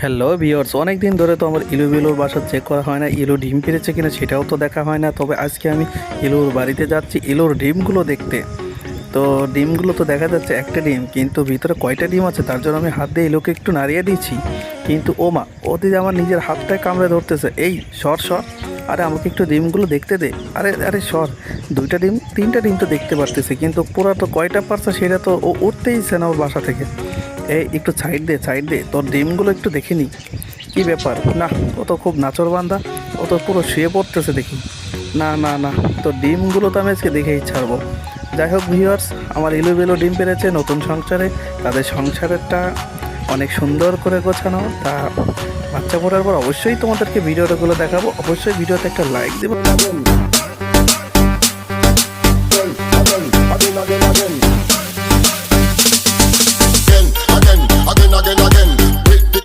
Hello viewers, অনেক দিন ধরে তো আমার ইলুর বাসা চেক করা হয় না, ইলু ডিম পেড়েছে কিনা সেটাও তো দেখা হয় না। তবে আজকে আমি ইলুর বাড়িতে যাচ্ছি ইলুর ডিমগুলো দেখতে। তো ডিমগুলো তো দেখা যাচ্ছে একটা ডিম, কিন্তু ভিতরে কয়টা ডিম আছে তার জন্য আমি হাত দিয়ে ইলুকে একটু নাড়িয়ে দিচ্ছি। কিন্তু ও মা, ওদিকে আমার নিজের হাতটায় কামড়ে ধরতেছে। এই সর সর, আরে আমাকে একটু ডিমগুলো দেখতে দে। আরে আরে সর, দুইটা ডিম তিনটা ডিম তো দেখতে পারতেছি, কিন্তু পুরা তো কয়টা পারছে সেটা তো ও উঠতেইছে না ওর বাসা থেকে। এই একটু সাইড দে সাইড দে, তোর ডিমগুলো একটু দেখে নি কী ব্যাপার। না, ও তো খুব নাচরবান্দা, ও তো পুরো শুয়ে পড়তেছে দেখি। না না না, তোর ডিমগুলো তো আমি আজকে দেখেই ছাড়বো। যাই হোক ভিউয়ার্স, আমার ইলুবেলো ডিম পেরেছে নতুন সংসারে, তাদের সংসারেরটা অনেক সুন্দর করে গোছানো। তা বাচ্চা পড়ার পর অবশ্যই তোমাদেরকে ভিডিওটাগুলো দেখাবো, অবশ্যই ভিডিওতে একটা লাইক দেবো।